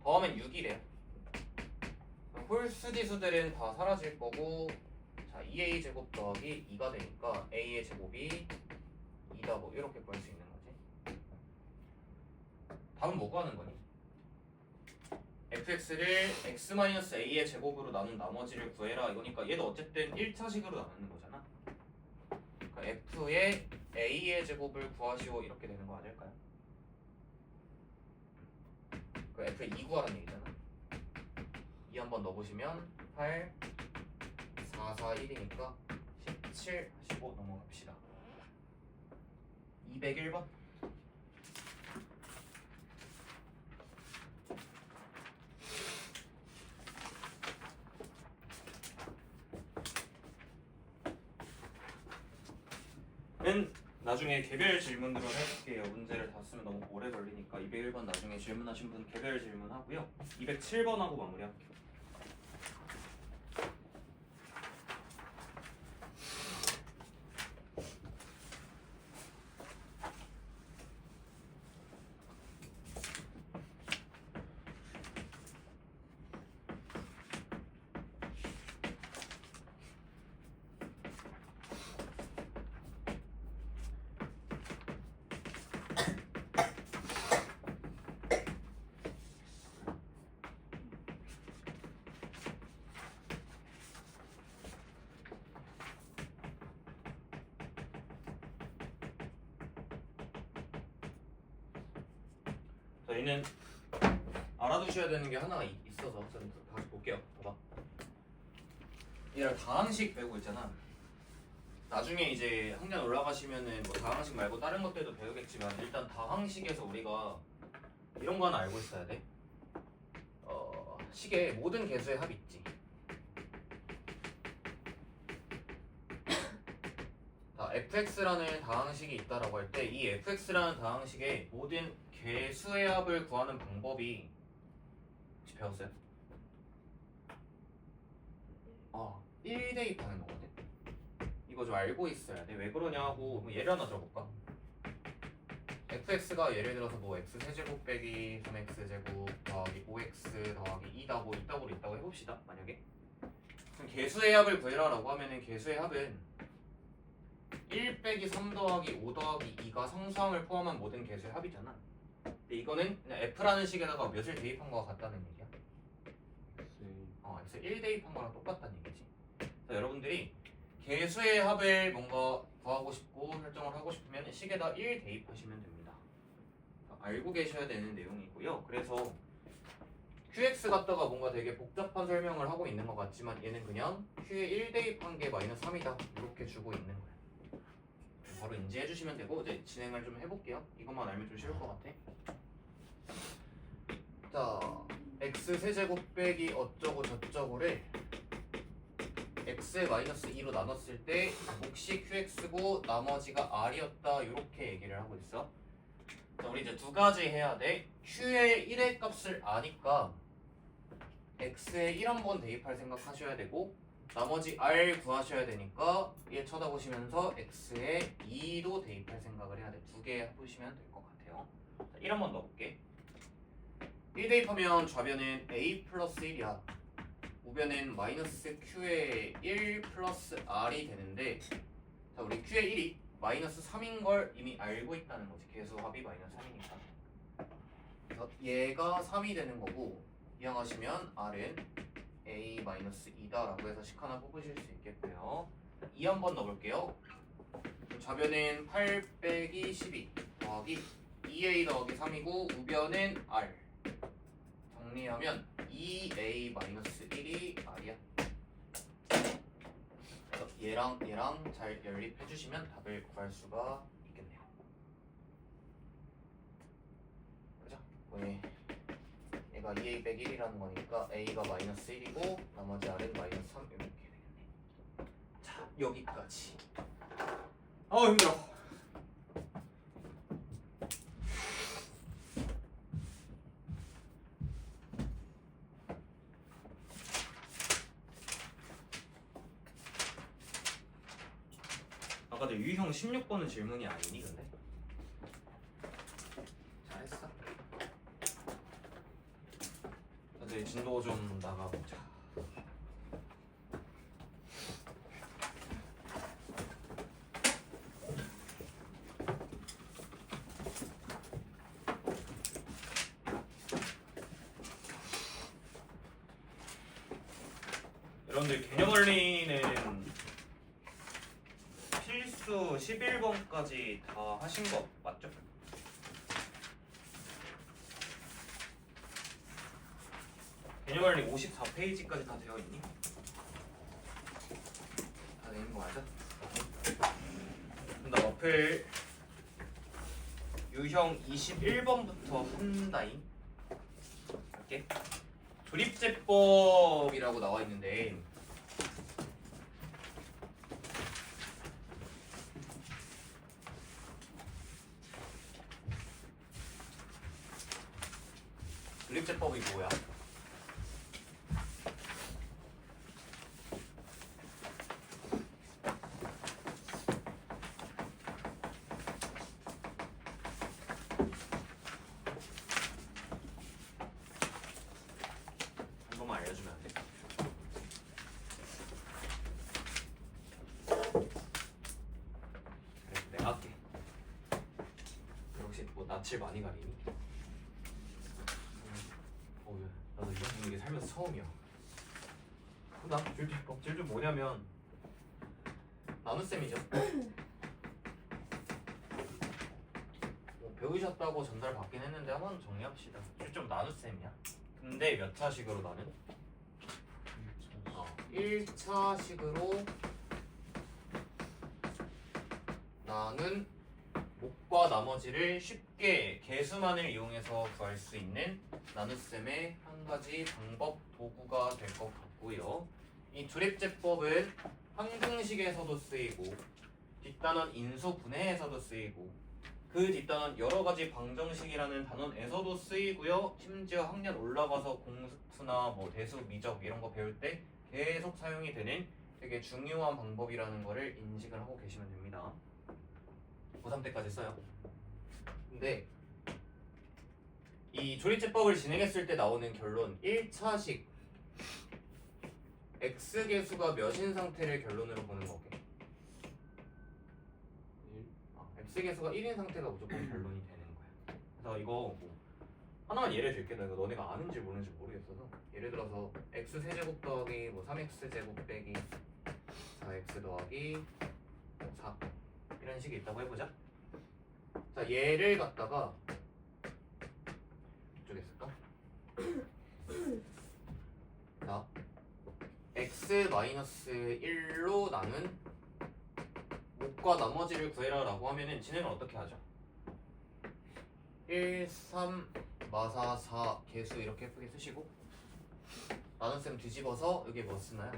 더하면 6이래요. 홀수지수들은 다 사라질 거고, 자 2a 제곱 더하기 2가 되니까 a의 제곱이 2다 뭐 이렇게 구할 수 있는 거지. 답은 뭐 구하는 거니? fx를 x-a의 제곱으로 나눈 나머지를 구해라 이거니까 얘도 어쨌든 1차식으로 나누는 거잖아. 그러니까 f의 a의 제곱을 구하시오 이렇게 되는 거 아닐까요? 그 f의 2 구하라는 얘기잖아. 2 한번 넣어보시면 8, 4, 4, 1이니까 17 하시고 넘어갑시다. 201번. 는 나중에 개별 질문으로 해볼게요. 문제를 다 쓰면 너무 오래 걸리니까 201번 나중에 질문하신 분 개별 질문하고요. 207번하고 마무리할게요. 저희는 알아두셔야 되는 게 하나가 있어서 저는 다시 볼게요. 봐봐. 얘를 다항식 배우고 있잖아. 나중에 이제 학년 올라가시면은 뭐 다항식 말고 다른 것들도 배우겠지만 일단 다항식에서 우리가 이런 거 하나 알고 있어야 돼. 식에 모든 개수의 합이 있지. 자, fx라는 다항식이 있다라고 할 때 이 fx라는 다항식의 모든 개수의 합을 구하는 방법이 혹시 배웠어요? 1 대입하는 거거든. 이거 좀 알고 있어야 돼. 왜 그러냐고 뭐 예를 하나 들어볼까? fx가 예를 들어서 뭐 x 세제곱 빼기 3x 제곱 더하기 5x 더하기 2다 뭐 이따구로 있다고 해봅시다. 만약에 그럼 개수의 합을 구해라라고 하면은 개수의 합은 1 빼기 3 더하기 5 더하기 2가 상수항을 포함한 모든 개수의 합이잖아. 근데 이거는 그냥 f라는 식에다가 몇을 대입한 거와 같다는 얘기야. 그래서 1 대입한 거랑 똑같다는 얘기지. 자, 여러분들이 개수의 합을 뭔가 구하고 싶고 설정을 하고 싶으면 식에다 1 대입하시면 됩니다. 알고 계셔야 되는 내용이고요. 그래서 qx 갖다가 뭔가 되게 복잡한 설명을 하고 있는 것 같지만 얘는 그냥 q에 1 대입한 게 마이너스 3이다 이렇게 주고 있는 거야. 바로 인지해 주시면 되고 이제 진행을 좀 해볼게요. 이것만 알면 좀 쉬울 것 같아. 자, x 세제곱 빼기 어쩌고 저쩌고를 x-2로 나눴을 때 몫이 qx고 나머지가 r이었다 이렇게 얘기를 하고 있어. 자, 우리 이제 두 가지 해야 돼. q의 1의 값을 아니까 x에 1 한번 대입할 생각하셔야 되고 나머지 r 구하셔야 되니까 얘 쳐다보시면서 x에 2도 대입할 생각을 해야 돼. 두 개 해보시면 될 것 같아요. 자, 1 한번 넣어볼게. 1 대입하면 좌변은 a 플러스 1이야. 우변은 마이너스 q의 1 플러스 r이 되는데 자 우리 q의 1이 마이너스 3인 걸 이미 알고 있다는 거지. 계수 합이 마이너스 3이니까. 그래서 얘가 3이 되는 거고 이항하시면 r은 a 마이너스 2다라고 해서 식 하나 뽑으실 수 있겠고요. 2 한번 넣어볼게요. 좌변은 8 빼기 12 더하기 2a 더하기 3이고 우변은 r 정리하면 2a 마이너스 1이 r이야. 그래서 얘랑 잘 연립해 주시면 답을 구할 수가 있겠네요. 그죠? 네. 얘가 2a 빼기 1이라는 거니까 a가 마이너스 1이고 나머지 r은 마이너스 3 이렇게 되겠네. 자 여기까지. 힘들어. 아까 내 유형 16번은 질문이 아니니 근데? 잘했어. 이제 진도 좀 나가보자. 여러분들 개념 원리는 필수 11번까지 다 하신 거 맞죠? 개념 원리 54페이지까지 다 되어 있니? 다 되는 거 맞아? 그럼 나 어플 유형 21번부터 한다임. 할게. 조립제법이라고 나와 있는데 조립제법이 뭐야? 한 번만 알려주면 안 돼? 그래, 내가 할게. 혹시 뭐 낯을 많이 가리니? 나도 이런 분위기 살면서 처음이야. 나 조립제법 뭐냐면 나눗셈이죠. 배우셨다고 전달받긴 했는데 한번 정리합시다. 좀 나눗셈이야. 근데 몇 차식으로 나는? 1차식으로 나는 목과 나머지를 쉽게 개수만을 이용해서 구할 수 있는 나눗셈의 한 가지 방법 도구가 될 것 같고요. 이 조립제법은 항등식에서도 쓰이고 뒷단원 인수분해에서도 쓰이고 그 뒷단원 여러가지 방정식이라는 단원에서도 쓰이고요. 심지어 학년 올라가서 공수나 뭐 대수, 미적 이런 거 배울 때 계속 사용이 되는 되게 중요한 방법이라는 거를 인식을 하고 계시면 됩니다. 고3 때까지 써요. 근데 이 조립제법을 진행했을 때 나오는 결론 1차식 x계수가 몇인 상태를 결론으로 보는 거게. x계수가 1인 상태가 무조건 결론이 되는 거야. 그래서 이거 뭐 하나만 예를 들게. 나 이거 너네가 아는지 모르는지 모르겠어서 예를 들어서 x세제곱 더하기 뭐 3x제곱 빼기 4x 더하기 4 이런 식이 있다고 해보자. 자 얘를 갖다가 이쪽에 쓸까? 자 x-1로 나눈 목과 나머지를 구해라 라고 하면은 진행을 어떻게 하죠? 1, 3, 마사, 4 개수 이렇게 예쁘게 쓰시고 나눗셈 뒤집어서 여기에 뭐 쓰나요?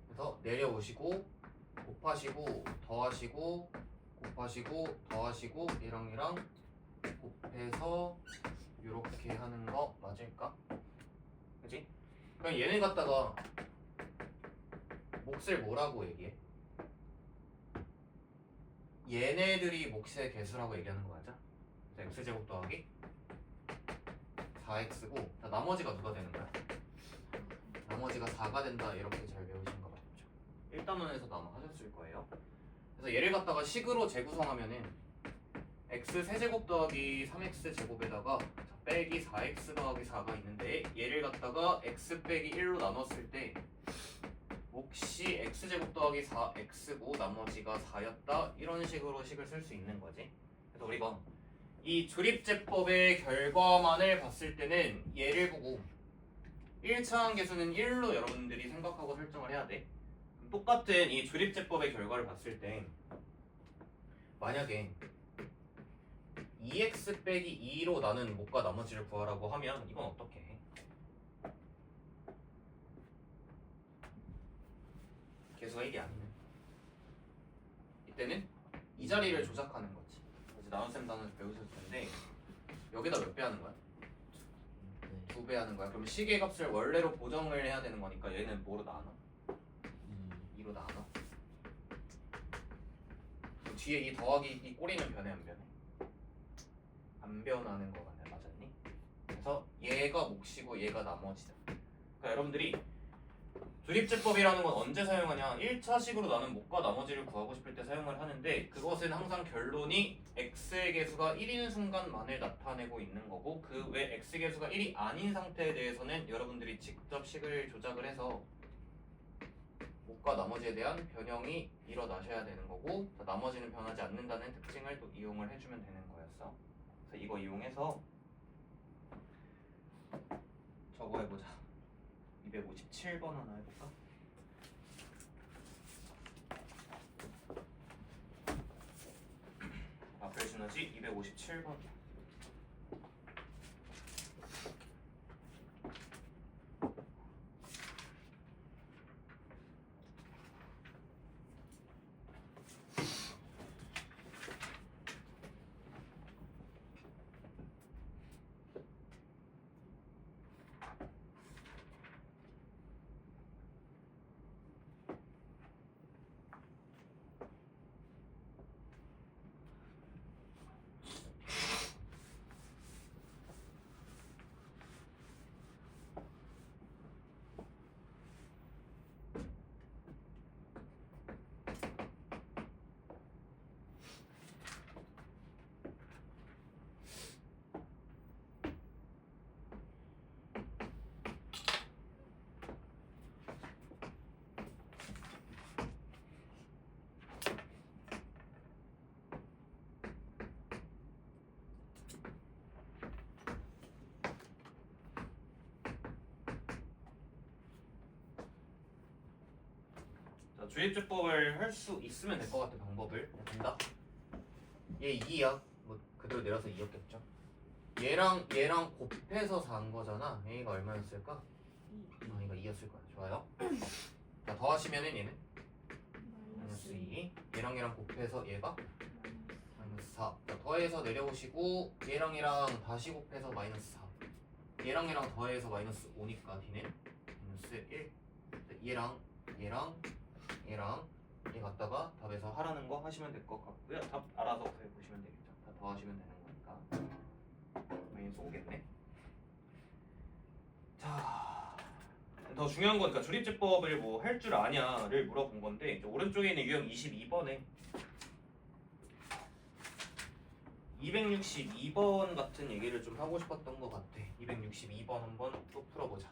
그래서 내려오시고 곱하시고 더하시고 곱하시고 더하시고 얘랑 곱해서 이렇게 하는 거 맞을까? 그지? 그럼 얘네 갖다가 몫을 뭐라고 얘기해? 얘네들이 몫의 개수라고 얘기하는 거 맞아? x제곱 더하기 4x고 나머지가 누가 되는 거야? 나머지가 4가 된다 이렇게 잘 배우신 거 맞죠? 1단원에서도 아마 하셨을 거예요. 그래서 얘를 갖다가 식으로 재구성하면은 x 세제곱 더하기 3x 제곱에다가 빼기 4x 더하기 4가 있는데 얘를 갖다가 x 빼기 1로 나눴을 때 몫이 x제곱 더하기 4x고 나머지가 4였다 이런 식으로 식을 쓸 수 있는 거지. 그래서 우리가 이 조립제법의 결과만을 봤을 때는 얘를 보고 1차 함계수는 1로 여러분들이 생각하고 설정을 해야 돼. 똑같은 이 조립제법의 결과를 봤을 때 만약에 2x 빼기 2로 나눈 몫과 나머지를 구하라고 하면 이건 어떻게 해? 개수가 1이 아니네. 이때는 이 자리를 조작하는 거지. 이제 나눗셈 단원 배우셨을 텐데 여기다 몇 배 하는 거야? 네. 2배 하는 거야. 그럼 식의 값을 원래로 보정을 해야 되는 거니까 얘는 뭐로 나눠? 2로 나눠. 그럼 뒤에 이 더하기 이 꼬리는 변해 안 변해? 안 변하는 거 같네. 맞았니? 그래서 얘가 몫이고 얘가 나머지다. 그러니까 여러분들이 조립제법이라는 건 언제 사용하냐? 1차식으로 나눈 몫과 나머지를 구하고 싶을 때 사용을 하는데 그것은 항상 결론이 x의 개수가 1인 순간만을 나타내고 있는 거고 그 외 x 개수가 1이 아닌 상태에 대해서는 여러분들이 직접 식을 조작을 해서 몫과 나머지에 대한 변형이 일어나셔야 되는 거고 나머지는 변하지 않는다는 특징을 또 이용을 해주면 되는 거였어. 그래서 이거 이용해서 저거 해보자. 257번 하나 해볼까? 앞에 시너지 257번. 조립제법을 할 수 있으면 될 것 같아. 방법을 된다. 얘 2야. 뭐 그대로 내려서 2였겠죠. 얘랑 곱해서 4한 거잖아. A가 얼마였을까? A가 2였을 거야. 좋아요. 자 더하시면은 얘는 마이너스 2. 얘랑 곱해서 얘가 마이너스 4. 자, 더해서 내려오시고 얘랑 다시 곱해서 마이너스 4. 얘랑 더해서 마이너스 5니까 D는 마이너스 1. 얘랑 얘 갖다가 답에서 하라는 거 하시면 될 것 같고요. 답 알아서 구해보시면 되겠죠. 다 더하시면 되는 거니까. 마이너스 5겠네. 자, 더 중요한 거니까 조립제법을 뭐 할 줄 아냐를 물어본 건데 이제 오른쪽에 있는 유형 22번에 262번 같은 얘기를 좀 하고 싶었던 것 같아. 262번 한번 또 풀어보자.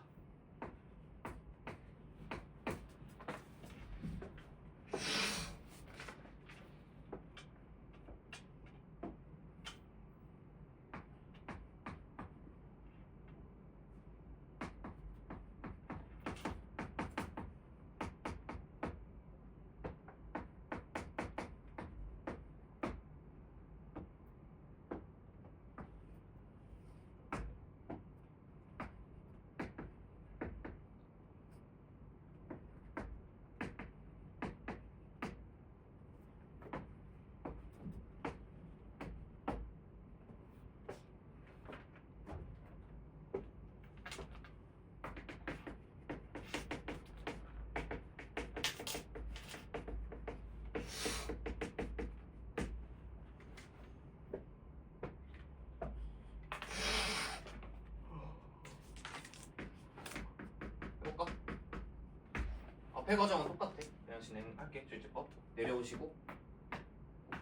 앞에 과정은 똑같아. 그냥 진행할게. 출제법 내려오시고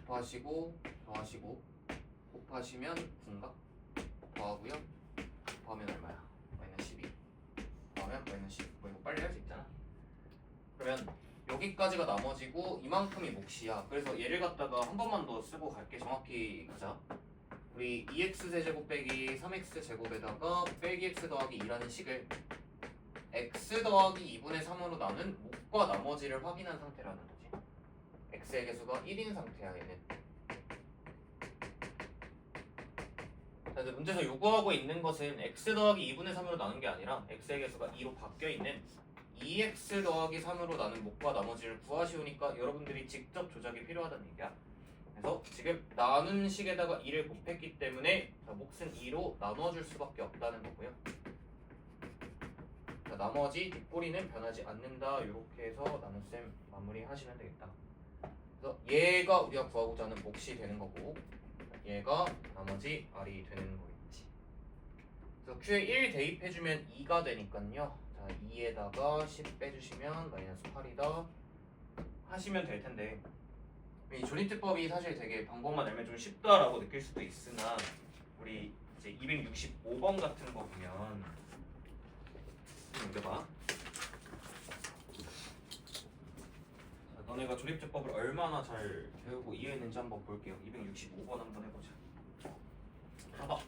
곱하시고 더하시고 곱하시면 분각 더하고요. 더하면 얼마야? 마이너스 12 더하면 마이너스 10. 뭐 이거 빨리 할 수 있잖아. 그러면 여기까지가 나머지고 이만큼이 몫이야. 그래서 얘를 갖다가 한 번만 더 쓰고 갈게. 정확히 가자. 우리 2x제곱 빼기 3x제곱에다가 빼기 x 더하기 2라는 식을 x 더하기 2분의 3으로 나눈 몫과 나머지를 확인한 상태라는 거지. x의 개수가 1인 상태야 얘는. 자, 이제 문제에서 요구하고 있는 것은 x 더하기 2분의 3으로 나눈 게 아니라 x의 개수가 2로 바뀌어있는 2x 더하기 3으로 나눈 몫과 나머지를 구하시오니까 여러분들이 직접 조작이 필요하다는 얘기야. 그래서 지금 나눈 식에다가 2를 곱했기 때문에 자, 몫은 2로 나눠줄 수밖에 없다는 거고요. 자, 나머지 뒷꼬리는 변하지 않는다. 이렇게 해서 나눗셈 마무리 하시면 되겠다. 그래서 얘가 우리가 구하고자 하는 몫이 되는 거고 얘가 나머지 R이 되는 거겠지. 그래서 Q에 1 대입해주면 2가 되니까요. 자, 2에다가 10 빼주시면 마이너스 8이다 하시면 될 텐데 이 조립제법이 사실 되게 방법만 알면 좀 쉽다라고 느낄 수도 있으나 우리 이제 265번 같은 거 보면 넘겨봐. 자, 너네가 조립제법을 얼마나 잘 배우고 이해했는지 한번 볼게요. 265번 한번 해보자. 봐봐.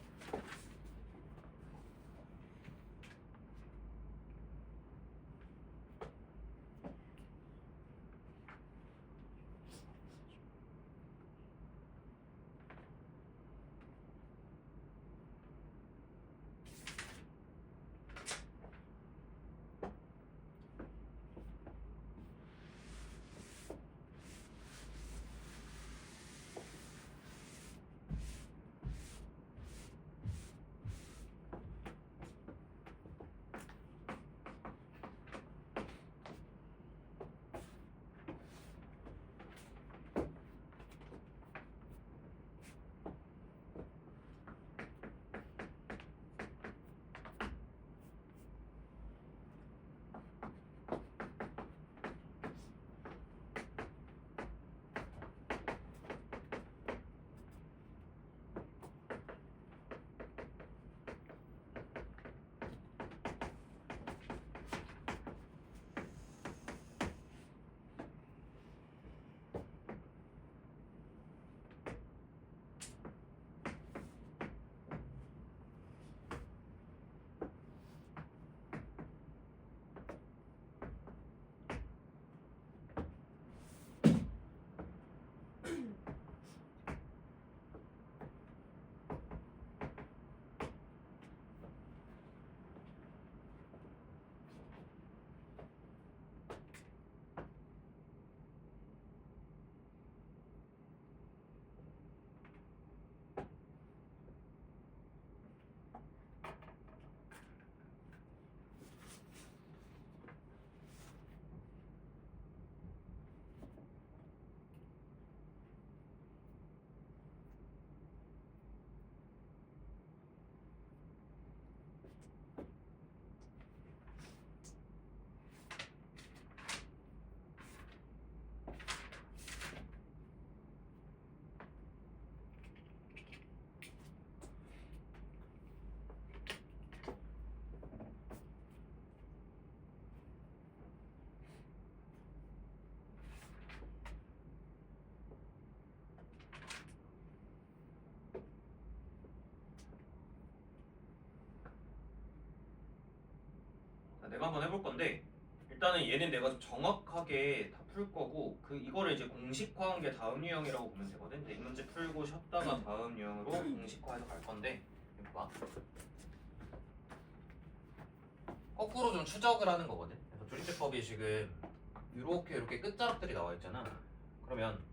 내가 한번 해볼 건데 일단은 얘는 내가 좀 정확하게 다 풀 거고 이거를 이제 공식화한 게 다음 유형이라고 보면 되거든. 근데 이 문제 풀고 쉬었다가 다음 유형으로 공식화해서 갈 건데 이거 봐. 거꾸로 좀 추적을 하는 거거든. 그래서 조립제법이 지금 이렇게 끝자락들이 나와 있잖아. 그러면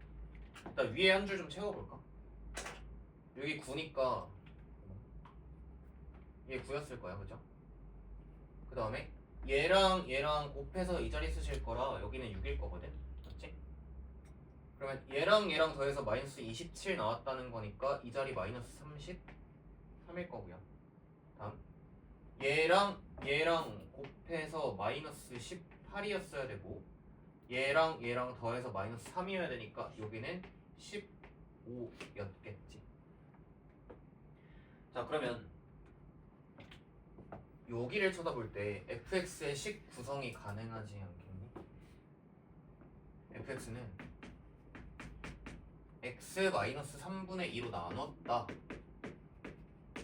일단 위에 한 줄 좀 채워볼까? 여기 9니까 얘 9였을 거야, 그죠? 그 다음에 얘랑 곱해서 이 자리 쓰실 거라 여기는 6일 거거든. 맞지? 그러면 얘랑 더해서 마이너스 27 나왔다는 거니까 이 자리 마이너스 33일 거고요. 다음 얘랑 곱해서 마이너스 18이었어야 되고 얘랑 얘랑 더해서 마이너스 3이어야 되니까 여기는 15였겠지. 자 그러면 여기를 쳐다볼 때 fx의 식 구성이 가능하지 않겠니? fx는 x-3분의 2로 나눴다.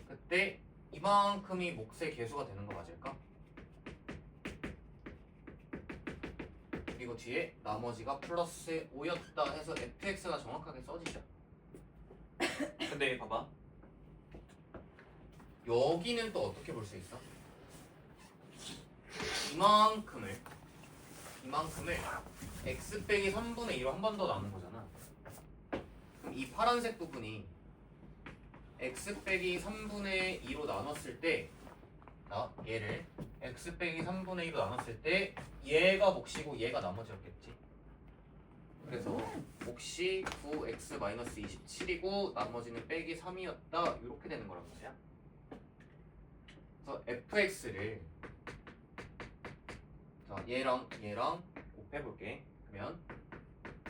그때 이만큼이 몫의 개수가 되는 거 맞을까? 그리고 뒤에 나머지가 플러스 5였다 해서 fx가 정확하게 써지죠. 근데 봐봐, 여기는 또 어떻게 볼 수 있어? 이만큼을 x 빼기 3분의 2로 한 번 더 나눈 거잖아. 그럼 이 파란색 부분이 x 빼기 3분의 2로 나눴을 때, 얘를 x 빼기 3분의 2로 나눴을 때 얘가 몫이고 얘가 나머지였겠지. 그래서 몫이 9x-27이고 나머지는 빼기 3이었다. 이렇게 되는 거란 말이야. 그래서 fx를 얘랑 곱해볼게. 그러면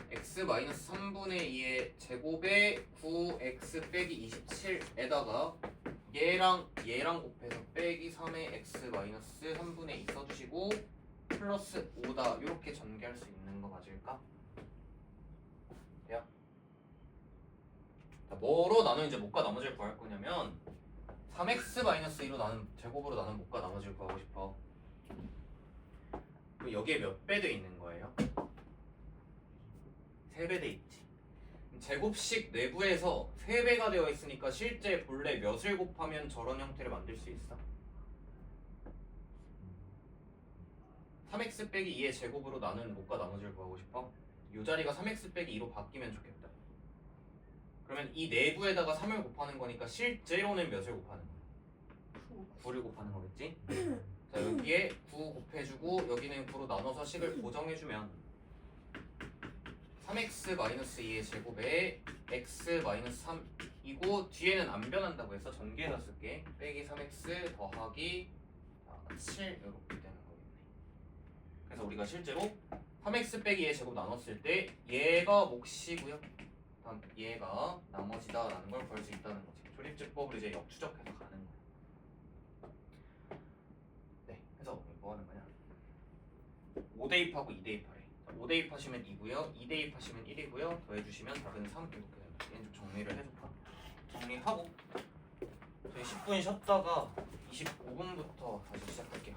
x-3분의 2의 제곱에 9x 빼기 27에다가 얘랑 곱해서 빼기 3의 x-3분의 2 써주시고 플러스 5다 이렇게 전개할 수 있는 거 맞을까? 돼요? 자, 뭐로 나누는지 못과 나머지를 구할 거냐면 3x-2로 제곱으로 나눈 못과 나머지를 구하고 싶어. 그럼 여기에 몇 배 돼 있는 거예요? 3배 돼 있지. 제곱식 내부에서 3배가 되어 있으니까 실제 본래 몇을 곱하면 저런 형태를 만들 수 있어? 3x 빼기 2의 제곱으로 나눈 못과 나머지를 구하고 싶어? 이 자리가 3x 빼기 2로 바뀌면 좋겠다. 그러면 이 내부에다가 3을 곱하는 거니까 실제로는 몇을 곱하는 거야? 9를 곱하는 거겠지? 자 여기에 9 곱해주고 여기는 9로 나눠서 식을 고정해주면 3x-2의 제곱에 x-3이고 뒤에는 안 변한다고 해서 전개해서 쓸게. 빼기 3x 더하기 7 이렇게 되는 거겠네. 그래서 우리가 실제로 3x 빼기 2의 제곱 나눴을 때 얘가 몫이고요, 다음 얘가 나머지다 라는 걸 구할 수 있다는 거지. 조립제법을 이제 역추적해서 가는 거야. 네, 그래서 뭐 하는 거냐, 5대입하고 2대입하래. 5대입하시면 2고요 2대입하시면 1이고요 더해주시면 답은 3 이렇게 됩니다. 얘는 좀 정리를 해줄까? 정리하고 저희 10분 쉬었다가 25분부터 다시 시작할게요.